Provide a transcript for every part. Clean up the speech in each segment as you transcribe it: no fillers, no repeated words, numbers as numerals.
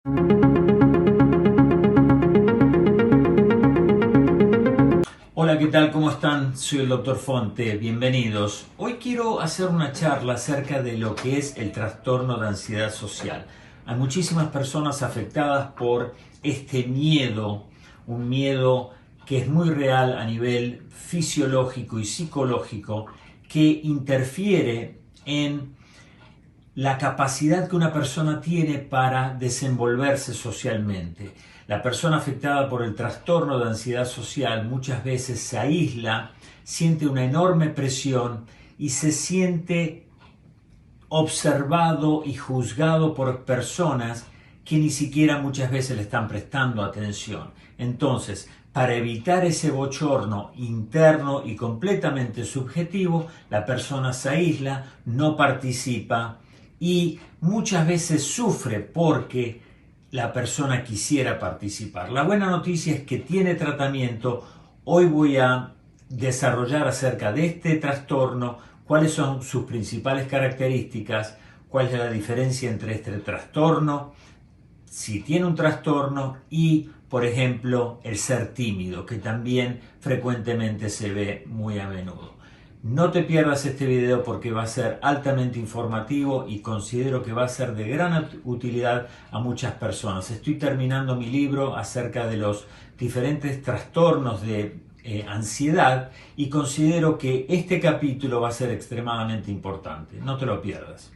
Hola, ¿qué tal? ¿Cómo están? Soy el Dr. Fonte, bienvenidos. Hoy quiero hacer una charla acerca de lo que es el trastorno de ansiedad social. Hay muchísimas personas afectadas por este miedo, un miedo que es muy real a nivel fisiológico y psicológico, que interfiere en la capacidad que una persona tiene para desenvolverse socialmente. La persona afectada por el trastorno de ansiedad social muchas veces se aísla, siente una enorme presión y se siente observado y juzgado por personas que ni siquiera muchas veces le están prestando atención. Entonces, para evitar ese bochorno interno y completamente subjetivo, la persona se aísla, no participa y muchas veces sufre porque la persona quisiera participar. La buena noticia es que tiene tratamiento. Hoy voy a desarrollar acerca de este trastorno, cuáles son sus principales características, cuál es la diferencia entre este trastorno, si tiene un trastorno y, por ejemplo, el ser tímido, que también frecuentemente se ve muy a menudo. No te pierdas este video porque va a ser altamente informativo y considero que va a ser de gran utilidad a muchas personas. Estoy terminando mi libro acerca de los diferentes trastornos de ansiedad y considero que este capítulo va a ser extremadamente importante. No te lo pierdas.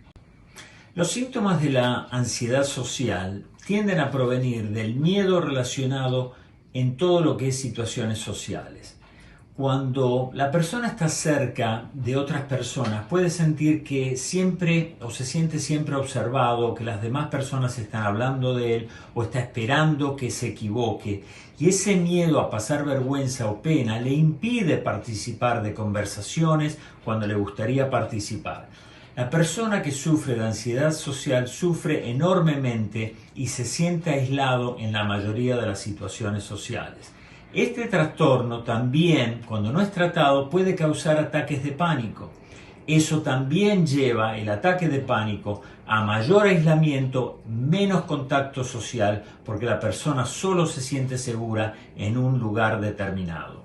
Los síntomas de la ansiedad social tienden a provenir del miedo relacionado en todo lo que es situaciones sociales. Cuando la persona está cerca de otras personas, puede sentir que siempre o se siente siempre observado, que las demás personas están hablando de él o está esperando que se equivoque. Y ese miedo a pasar vergüenza o pena le impide participar de conversaciones cuando le gustaría participar. La persona que sufre de ansiedad social sufre enormemente y se siente aislado en la mayoría de las situaciones sociales. Este trastorno también, cuando no es tratado, puede causar ataques de pánico. Eso también lleva el ataque de pánico a mayor aislamiento, menos contacto social, porque la persona solo se siente segura en un lugar determinado.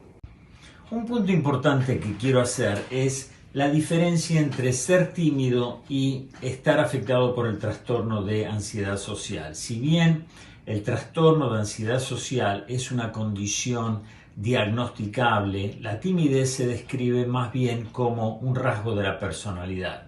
Un punto importante que quiero hacer es la diferencia entre ser tímido y estar afectado por el trastorno de ansiedad social. Si bien el trastorno de ansiedad social es una condición diagnosticable, la timidez se describe más bien como un rasgo de la personalidad.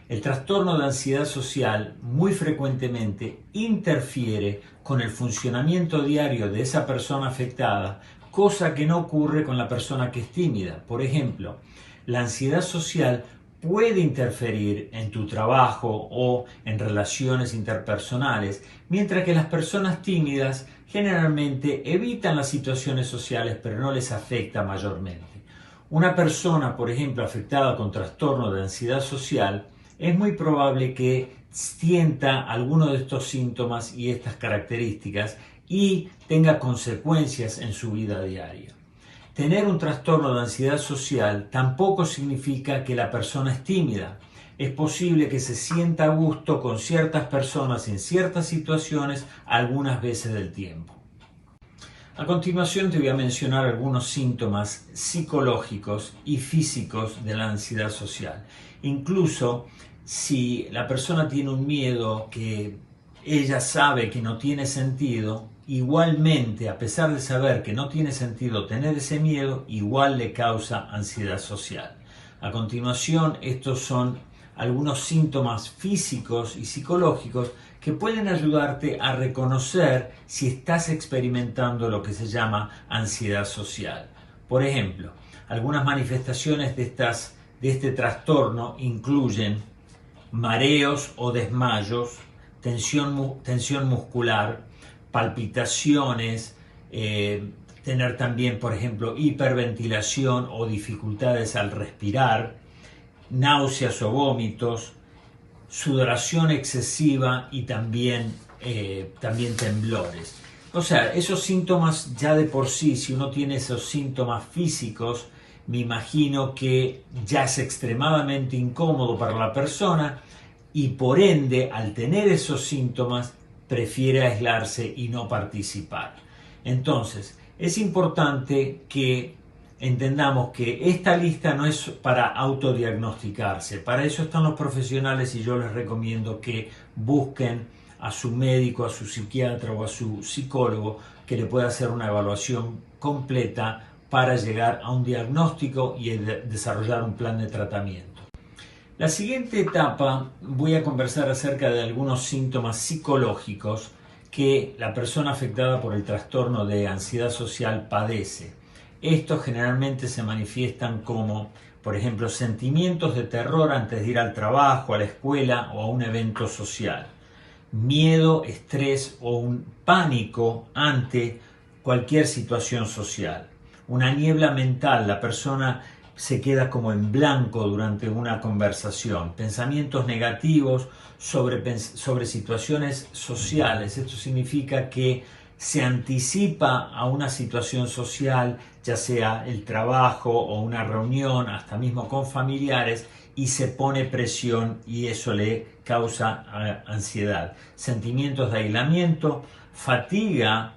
El trastorno de ansiedad social muy frecuentemente interfiere con el funcionamiento diario de esa persona afectada, cosa que no ocurre con la persona que es tímida. Por ejemplo, la ansiedad social puede interferir en tu trabajo o en relaciones interpersonales, mientras que las personas tímidas generalmente evitan las situaciones sociales, pero no les afecta mayormente. Una persona, por ejemplo, afectada con trastorno de ansiedad social, es muy probable que sienta alguno de estos síntomas y estas características y tenga consecuencias en su vida diaria. Tener un trastorno de ansiedad social tampoco significa que la persona es tímida. Es posible que se sienta a gusto con ciertas personas en ciertas situaciones algunas veces del tiempo. A continuación te voy a mencionar algunos síntomas psicológicos y físicos de la ansiedad social. Incluso si la persona tiene un miedo que ella sabe que no tiene sentido, igualmente, a pesar de saber que no tiene sentido tener ese miedo, igual le causa ansiedad social. A continuación, estos son algunos síntomas físicos y psicológicos que pueden ayudarte a reconocer si estás experimentando lo que se llama ansiedad social. Por ejemplo, algunas manifestaciones de este trastorno incluyen mareos o desmayos, tensión muscular, palpitaciones, tener también, por ejemplo, hiperventilación o dificultades al respirar, náuseas o vómitos, sudoración excesiva y también temblores. O sea, esos síntomas ya de por sí, si uno tiene esos síntomas físicos, me imagino que ya es extremadamente incómodo para la persona y por ende, al tener esos síntomas, prefiere aislarse y no participar. Entonces, es importante que entendamos que esta lista no es para autodiagnosticarse. Para eso están los profesionales y yo les recomiendo que busquen a su médico, a su psiquiatra o a su psicólogo que le pueda hacer una evaluación completa para llegar a un diagnóstico y desarrollar un plan de tratamiento. La siguiente etapa voy a conversar acerca de algunos síntomas psicológicos que la persona afectada por el trastorno de ansiedad social padece. Estos generalmente se manifiestan como, por ejemplo, sentimientos de terror antes de ir al trabajo, a la escuela o a un evento social. Miedo, estrés o un pánico ante cualquier situación social. Una niebla mental, la persona se queda como en blanco durante una conversación. Pensamientos negativos sobre situaciones sociales. Esto significa que se anticipa a una situación social, ya sea el trabajo o una reunión, hasta mismo con familiares, y se pone presión y eso le causa ansiedad. Sentimientos de aislamiento, fatiga,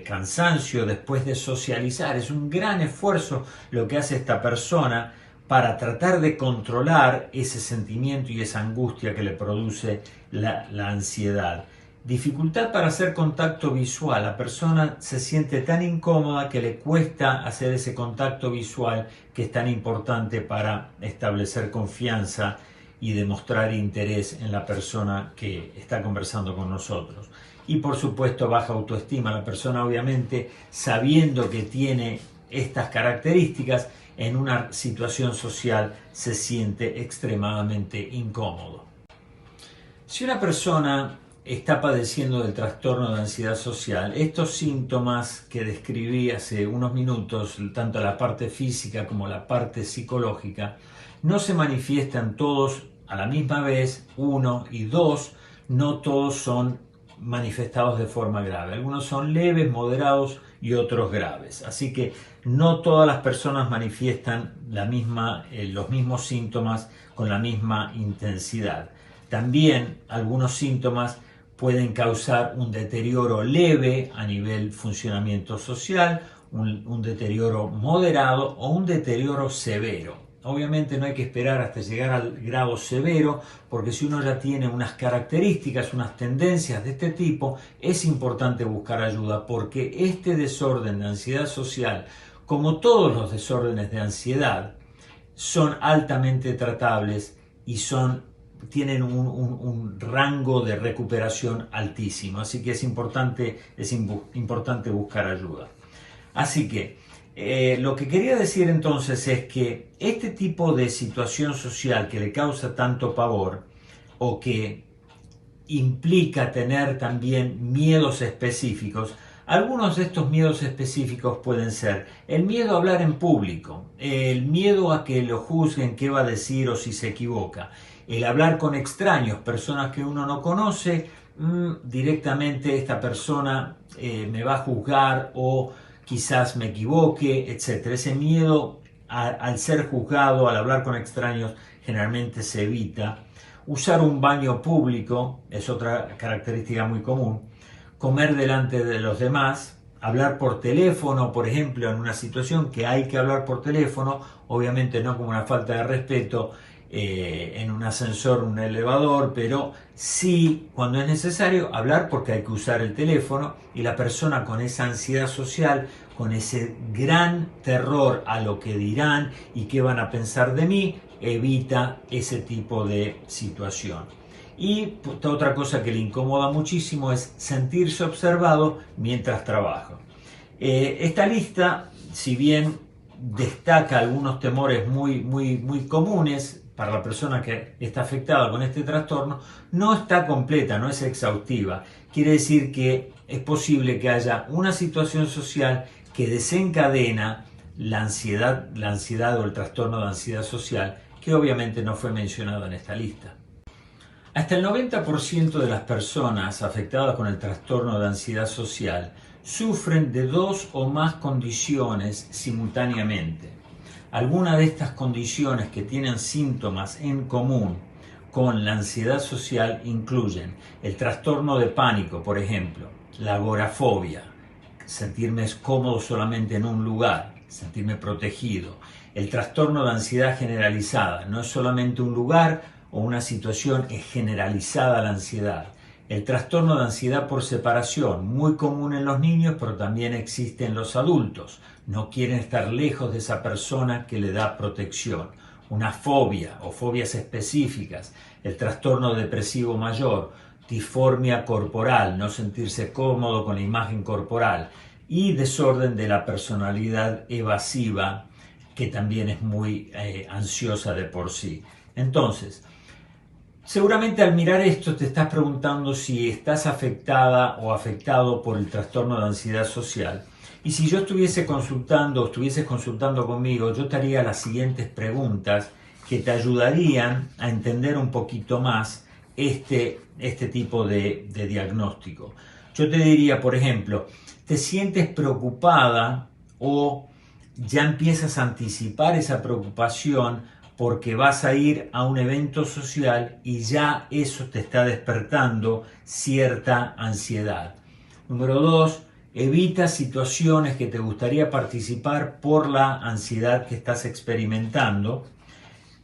cansancio después de socializar. Es un gran esfuerzo lo que hace esta persona para tratar de controlar ese sentimiento y esa angustia que le produce la ansiedad. Dificultad para hacer contacto visual. La persona se siente tan incómoda que le cuesta hacer ese contacto visual que es tan importante para establecer confianza y demostrar interés en la persona que está conversando con nosotros. Y por supuesto baja autoestima. La persona obviamente, sabiendo que tiene estas características, en una situación social se siente extremadamente incómodo. Si una persona está padeciendo del trastorno de ansiedad social, estos síntomas que describí hace unos minutos, tanto la parte física como la parte psicológica, no se manifiestan todos a la misma vez, uno, y dos, no todos son manifestados de forma grave. Algunos son leves, moderados y otros graves. Así que no todas las personas manifiestan los mismos síntomas con la misma intensidad. También algunos síntomas pueden causar un deterioro leve a nivel funcionamiento social, un deterioro moderado o un deterioro severo. Obviamente no hay que esperar hasta llegar al grado severo, porque si uno ya tiene unas características, unas tendencias de este tipo, es importante buscar ayuda, porque este desorden de ansiedad social, como todos los desórdenes de ansiedad, son altamente tratables y tienen un rango de recuperación altísimo. Así que es importante buscar ayuda. Así que lo que quería decir entonces es que este tipo de situación social que le causa tanto pavor o que implica tener también miedos específicos, algunos de estos miedos específicos pueden ser el miedo a hablar en público, el miedo a que lo juzguen, qué va a decir o si se equivoca, el hablar con extraños, personas que uno no conoce, directamente esta persona me va a juzgar o quizás me equivoque, etc. Ese miedo al ser juzgado, al hablar con extraños, generalmente se evita. Usar un baño público es otra característica muy común. Comer delante de los demás, hablar por teléfono, por ejemplo, en una situación que hay que hablar por teléfono, obviamente no como una falta de respeto en un ascensor, un elevador, pero sí cuando es necesario hablar porque hay que usar el teléfono, y la persona con esa ansiedad social, con ese gran terror a lo que dirán y qué van a pensar de mí, evita ese tipo de situación. Y otra cosa que le incomoda muchísimo es sentirse observado mientras trabaja. Esta lista, si bien destaca algunos temores muy comunes para la persona que está afectada con este trastorno, no está completa, no es exhaustiva. Quiere decir que es posible que haya una situación social que desencadena la ansiedad o el trastorno de ansiedad social, que obviamente no fue mencionado en esta lista. Hasta el 90% de las personas afectadas con el trastorno de ansiedad social sufren de 2 o más condiciones simultáneamente. Algunas de estas condiciones que tienen síntomas en común con la ansiedad social incluyen el trastorno de pánico, por ejemplo, la agorafobia, sentirme cómodo solamente en un lugar, sentirme protegido. El trastorno de ansiedad generalizada, no es solamente un lugar o una situación, es generalizada la ansiedad. El trastorno de ansiedad por separación, muy común en los niños, pero también existe en los adultos. No quieren estar lejos de esa persona que le da protección. Una fobia o fobias específicas, el trastorno depresivo mayor, disformia corporal, no sentirse cómodo con la imagen corporal, y desorden de la personalidad evasiva, que también es muy ansiosa de por sí. Entonces, seguramente al mirar esto te estás preguntando si estás afectada o afectado por el trastorno de ansiedad social. Y si yo estuviese consultando o estuvieses consultando conmigo, yo te haría las siguientes preguntas que te ayudarían a entender un poquito más este tipo de diagnóstico. Yo te diría, por ejemplo, ¿te sientes preocupada o ya empiezas a anticipar esa preocupación porque vas a ir a un evento social y ya eso te está despertando cierta ansiedad? Número 2, evita situaciones que te gustaría participar por la ansiedad que estás experimentando.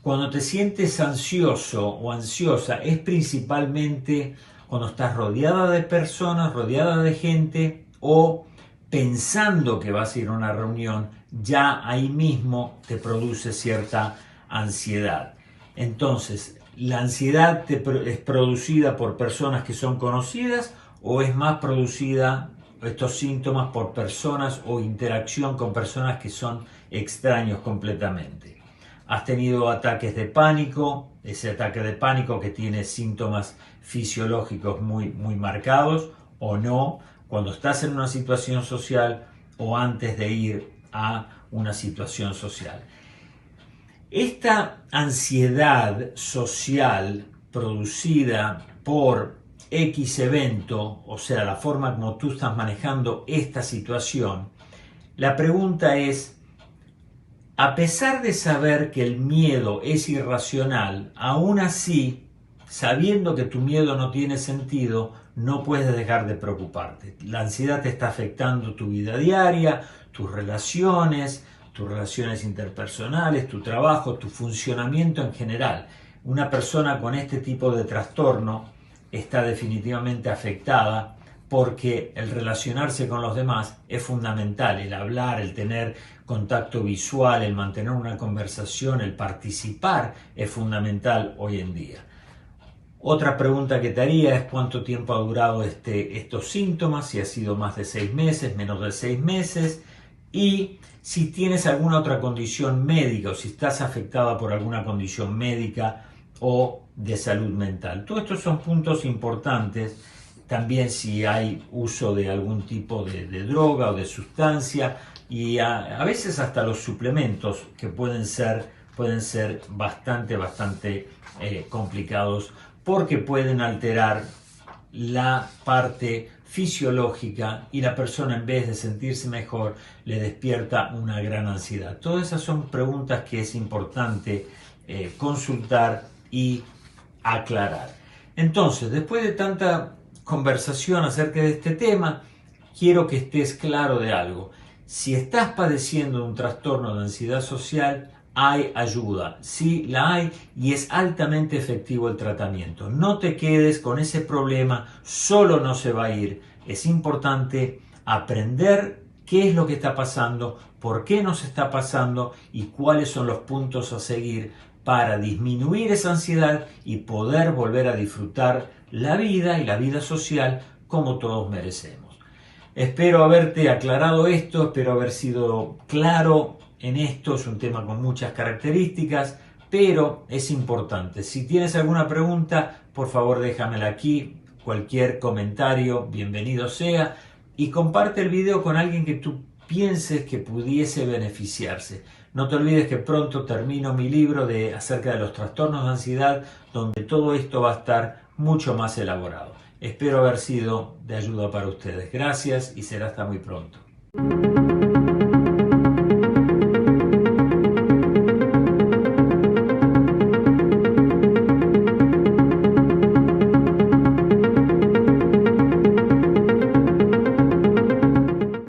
Cuando te sientes ansioso o ansiosa es principalmente cuando estás rodeada de personas, rodeada de gente o pensando que vas a ir a una reunión, ya ahí mismo te produce cierta ansiedad. Entonces, ¿la ansiedad es producida por personas que son conocidas o es más producida estos síntomas por personas o interacción con personas que son extraños completamente? ¿Has tenido ataques de pánico? Ese ataque de pánico que tiene síntomas fisiológicos muy marcados o no, cuando estás en una situación social o antes de ir a una situación social. Esta ansiedad social producida por X evento, o sea, la forma como tú estás manejando esta situación, la pregunta es, a pesar de saber que el miedo es irracional, aún así, sabiendo que tu miedo no tiene sentido, no puedes dejar de preocuparte. La ansiedad te está afectando tu vida diaria, tus relaciones interpersonales, tu trabajo, tu funcionamiento en general. Una persona con este tipo de trastorno está definitivamente afectada porque el relacionarse con los demás es fundamental, el hablar, el tener contacto visual, el mantener una conversación, el participar es fundamental hoy en día. Otra pregunta que te haría es cuánto tiempo ha durado estos síntomas, si ha sido más de 6 meses, menos de 6 meses, y si tienes alguna otra condición médica o si estás afectada por alguna condición médica o de salud mental. Todos estos son puntos importantes. También si hay uso de algún tipo de droga o de sustancia y a veces hasta los suplementos que pueden ser bastante complicados porque pueden alterar la parte fisiológica y la persona en vez de sentirse mejor le despierta una gran ansiedad. Todas esas son preguntas que es importante consultar y aclarar. Entonces, después de tanta conversación acerca de este tema, quiero que estés claro de algo. Si estás padeciendo de un trastorno de ansiedad social, hay ayuda, sí la hay y es altamente efectivo el tratamiento. No te quedes con ese problema, solo no se va a ir. Es importante aprender qué es lo que está pasando, por qué nos está pasando y cuáles son los puntos a seguir para disminuir esa ansiedad y poder volver a disfrutar la vida y la vida social como todos merecemos. Espero haberte aclarado esto, espero haber sido claro en esto. Es un tema con muchas características, pero es importante. Si tienes alguna pregunta, por favor déjamela aquí. Cualquier comentario, bienvenido sea. Y comparte el video con alguien que tú pienses que pudiese beneficiarse. No te olvides que pronto termino mi libro acerca de los trastornos de ansiedad, donde todo esto va a estar mucho más elaborado. Espero haber sido de ayuda para ustedes. Gracias y será hasta muy pronto.